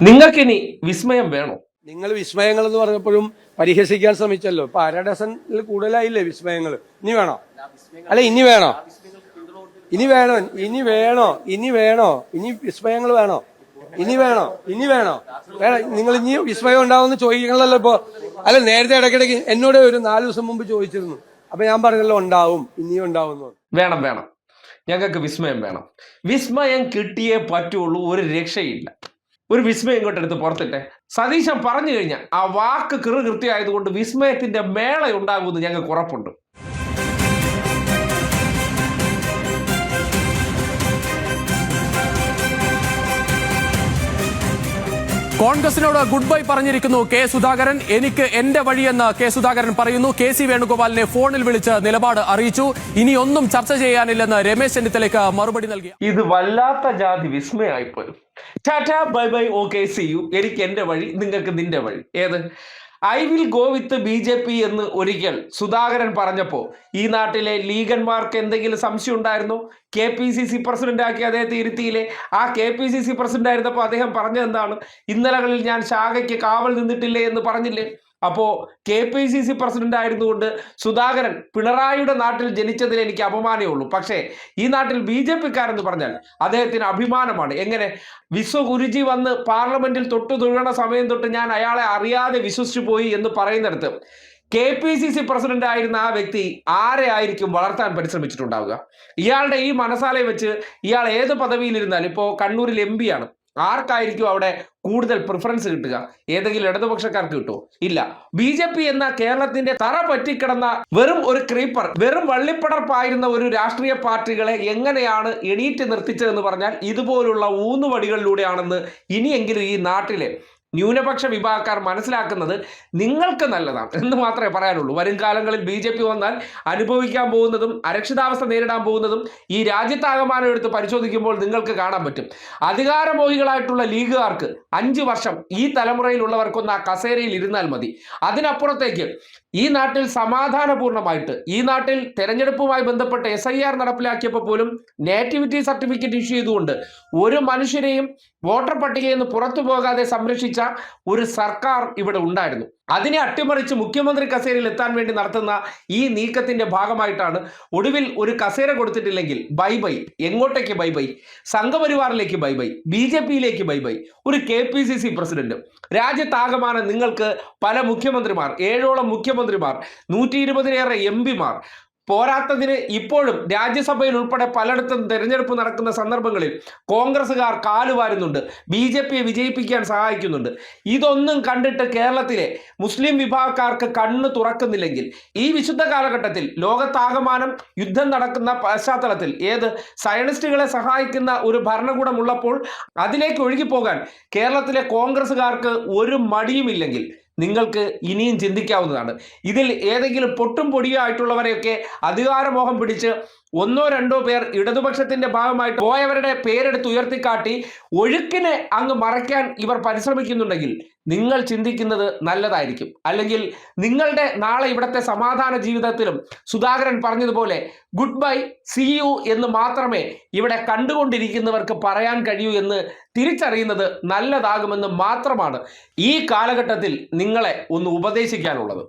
നിങ്ങൾക്കിനി വിസ്മയം വേണോ? നിങ്ങൾ വിസ്മയങ്ങൾ എന്ന് പറഞ്ഞപ്പോഴും പരിഹസിക്കാൻ ശ്രമിച്ചല്ലോ. ഇപ്പൊ അര ഡസനിൽ കൂടുതലായില്ലേ വിസ്മയങ്ങൾ? ഇനി വേണോ? അല്ല ഇനി വേണോ? ഇനി വേണോ? ഇനി വേണോ? ഇനി വേണോ? ഇനി വിസ്മയങ്ങൾ വേണോ? ഇനി വേണോ? ഇനി വേണോ? വേണം. നിങ്ങൾ ഇനി വിസ്മയം ഉണ്ടാവുമെന്ന് ചോദിക്കണല്ലോ ഇപ്പൊ. അല്ല, നേരത്തെ ഇടയ്ക്കിടയ്ക്ക് എന്നോട് ഒരു 4 ദിവസം മുമ്പ് ചോദിച്ചിരുന്നു. അപ്പൊ ഞാൻ പറഞ്ഞല്ലോ ഉണ്ടാവും, ഇനിയും ഉണ്ടാവും. വേണം വേണം, ഞങ്ങൾക്ക് വിസ്മയം വേണം. വിസ്മയം കിട്ടിയേ പറ്റുള്ളൂ, ഒരു രക്ഷയില്ല. ഒരു വിസ്മയം ഇങ്ങോട്ട് എടുത്ത് പുറത്തിട്ടെ. സതീശൻ പറഞ്ഞു കഴിഞ്ഞാൽ ആ വാക്ക് കൃത്യമായതുകൊണ്ട് വിസ്മയത്തിന്റെ മേള ഉണ്ടാകുമെന്ന് ഞങ്ങൾക്ക് ഉറപ്പുണ്ട്. കോൺഗ്രസിനോട് ഗുഡ് ബൈ പറഞ്ഞിരിക്കുന്നു കെ സുധാകരൻ. എനിക്ക് എന്റെ വഴിയെന്ന് കെ സുധാകരൻ പറയുന്നു. കെ സി വേണുഗോപാലിനെ ഫോണിൽ വിളിച്ച് നിലപാട് അറിയിച്ചു. ഇനി ഒന്നും ചർച്ച ചെയ്യാനില്ലെന്ന് രമേശ് ചെന്നിത്തലയ്ക്ക് മറുപടി നൽകി. ഇത് വല്ലാത്ത ജാതി വിസ്മയമായിപ്പോയി. Tata bye bye, okay see you. എനിക്ക് എന്റെ വഴി, നിങ്ങൾക്ക് നിന്റെ വഴി. ഏത് I will go with BJP എന്ന് ഒരിക്കൽ സുധാകരൻ പറഞ്ഞപ്പോൾ ഈ നാട്ടിലെ ലീഗന്മാർക്ക് എന്തെങ്കിലും സംശയം ഉണ്ടായിരുന്നു? KPCC പ്രസിഡന്റ് ആക്കി അദ്ദേഹത്തെ ഇരുത്തിയില്ലേ? ആ KPCC പ്രസിഡന്റ് ആയിരുന്നപ്പോൾ അദ്ദേഹം പറഞ്ഞത് എന്താണ്? ഇന്നലകളിൽ ഞാൻ ശാഖയ്ക്ക് കാവൽ നിന്നിട്ടില്ലേ എന്ന് പറഞ്ഞില്ലേ? അപ്പോൾ KPCC പ്രസിഡന്റ് ആയിരുന്നുകൊണ്ട് സുധാകരൻ പിണറായിയുടെ നാട്ടിൽ ജനിച്ചതിൽ എനിക്ക് അപമാനമേ ഉള്ളൂ. പക്ഷേ ഈ നാട്ടിൽ BJPക്കാരെന്ന് പറഞ്ഞാൽ അദ്ദേഹത്തിന് അഭിമാനമാണ്. എങ്ങനെ? വിശ്വഗുരുജി വന്ന് പാർലമെന്റിൽ തൊഴുകണ സമയം തൊട്ട് ഞാൻ അയാളെ അറിയാതെ വിശ്വസിച്ചു പോയി എന്ന് പറയുന്നിടത്ത് KPCC പ്രസിഡന്റ് ആയിരുന്ന ആ വ്യക്തി ആരെ ആയിരിക്കും വളർത്താൻ പരിശ്രമിച്ചിട്ടുണ്ടാവുക? ഇയാളുടെ ഈ മനസാലയെ വെച്ച് ഇയാൾ ഏത് പദവിയിലിരുന്നാലും, ഇപ്പോൾ കണ്ണൂരിൽ MP ആണ്, ആർക്കായിരിക്കും അവിടെ കൂടുതൽ പ്രിഫറൻസ് കിട്ടുക? ഏതെങ്കിലും ഇടതുപക്ഷക്കാർക്ക് കിട്ടുമോ? ഇല്ല. BJP എന്ന കേരളത്തിന്റെ തറ പറ്റിക്കിടന്ന വെറും ഒരു ക്രീപ്പർ, വെറും വള്ളിപ്പടർപ്പായിരുന്ന ഒരു രാഷ്ട്രീയ പാർട്ടികളെ എങ്ങനെയാണ് എണീറ്റ് നിർത്തിച്ചതെന്ന് പറഞ്ഞാൽ ഇതുപോലുള്ള ഊന്നുവടികളിലൂടെയാണെന്ന് ഇനിയെങ്കിലും ഈ നാട്ടിലെ ന്യൂനപക്ഷ വിഭാഗക്കാർ മനസ്സിലാക്കുന്നത് നിങ്ങൾക്ക് നല്ലതാണ് എന്ന് മാത്രമേ പറയാനുള്ളൂ. വരും കാലങ്ങളിൽ BJP വന്നാൽ അനുഭവിക്കാൻ പോകുന്നതും അരക്ഷിതാവസ്ഥ നേരിടാൻ പോകുന്നതും ഈ രാജ്യത്താകമാനം എടുത്ത് പരിശോധിക്കുമ്പോൾ നിങ്ങൾക്ക് കാണാൻ പറ്റും. അധികാരമോഹികളായിട്ടുള്ള ലീഗുകാർക്ക് 5 വർഷം ഈ തലമുറയിലുള്ളവർക്കൊന്ന് ആ കസേരയിൽ ഇരുന്നാൽ മതി. അതിനപ്പുറത്തേക്ക് ഈ നാട്ടിൽ സമാധാനപൂർണ്ണമായിട്ട്, ഈ നാട്ടിൽ തെരഞ്ഞെടുപ്പുമായി ബന്ധപ്പെട്ട് SIR നടപ്പിലാക്കിയപ്പോൾ പോലും നേറ്റിവിറ്റി സർട്ടിഫിക്കറ്റ് ഇഷ്യൂ ചെയ്തുകൊണ്ട് ഒരു മനുഷ്യരെയും വോട്ടർ പട്ടികയിൽ നിന്ന് പുറത്തു പോകാതെ സംരക്ഷിച്ച ഒരു സർക്കാർ ഇവിടെ ഉണ്ടായിരുന്നു. അതിനെ അട്ടിമറിച്ച് മുഖ്യമന്ത്രി കസേരയിൽ എത്താൻ വേണ്ടി നടത്തുന്ന ഈ നീക്കത്തിന്റെ ഭാഗമായിട്ടാണ് ഒടുവിൽ ഒരു കസേര കൊടുത്തിട്ടില്ലെങ്കിൽ ബൈ ബൈ. എങ്ങോട്ടേക്ക് ബൈ ബൈ? സംഘപരിവാറിലേക്ക് ബൈ ബൈ, BJPയിലേക്ക് ബൈ ബൈ. ഒരു KPCC പ്രസിഡന്റ്, രാജ്യത്താകമാനം നിങ്ങൾക്ക് പല മുഖ്യമന്ത്രിമാർ, 7ഓളം മുഖ്യമന്ത്രിമാർ, 120-ലേറെ MPമാർ, പോരാത്തതിന് ഇപ്പോഴും രാജ്യസഭയിൽ ഉൾപ്പെടെ പലയിടത്തും തെരഞ്ഞെടുപ്പ് നടക്കുന്ന സന്ദർഭങ്ങളിൽ കോൺഗ്രസ്സുകാർ കാലുവാരുന്നുണ്ട്, BJPയെ വിജയിപ്പിക്കാൻ സഹായിക്കുന്നുണ്ട്. ഇതൊന്നും കണ്ടിട്ട് കേരളത്തിലെ മുസ്ലിം വിഭാഗക്കാർക്ക് കണ്ണ് തുറക്കുന്നില്ലെങ്കിൽ ഈ വിശുദ്ധ കാലഘട്ടത്തിൽ ലോകത്താകമാനം യുദ്ധം നടക്കുന്ന പശ്ചാത്തലത്തിൽ സയനിസ്റ്റുകളെ സഹായിക്കുന്ന ഒരു ഭരണകൂടം ഉള്ളപ്പോൾ അതിലേക്ക് ഒഴുകിപ്പോകാൻ കേരളത്തിലെ കോൺഗ്രസ്സുകാർക്ക് ഒരു മടിയുമില്ലെങ്കിൽ നിങ്ങൾക്ക് ഇനിയും ചിന്തിക്കാവുന്നതാണ്. ഇതിൽ ഏതെങ്കിലും പൊട്ടും പൊടിയോ ആയിട്ടുള്ളവരെയൊക്കെ അധികാരമോഹം പിടിച്ച് 1-2 പേർ ഇടതുപക്ഷത്തിന്റെ ഭാഗമായിട്ട് പോയവരുടെ പേരെടുത്ത് ഉയർത്തിക്കാട്ടി ഒഴുക്കിനെ അങ്ങ് മറയ്ക്കാൻ ഇവർ പരിശ്രമിക്കുന്നുണ്ടെങ്കിൽ നിങ്ങൾ ചിന്തിക്കുന്നത് നല്ലതായിരിക്കും. അല്ലെങ്കിൽ നിങ്ങളുടെ നാളെ ഇവിടുത്തെ സമാധാന ജീവിതത്തിലും സുധാകരൻ പറഞ്ഞതുപോലെ ഗുഡ് ബൈ, സി യു എന്ന് മാത്രമേ ഇവിടെ കണ്ടുകൊണ്ടിരിക്കുന്നവർക്ക് പറയാൻ കഴിയൂ എന്ന് തിരിച്ചറിയുന്നത് നല്ലതാകുമെന്ന് മാത്രമാണ് ഈ കാലഘട്ടത്തിൽ നിങ്ങളെ ഒന്ന് ഉപദേശിക്കാനുള്ളത്.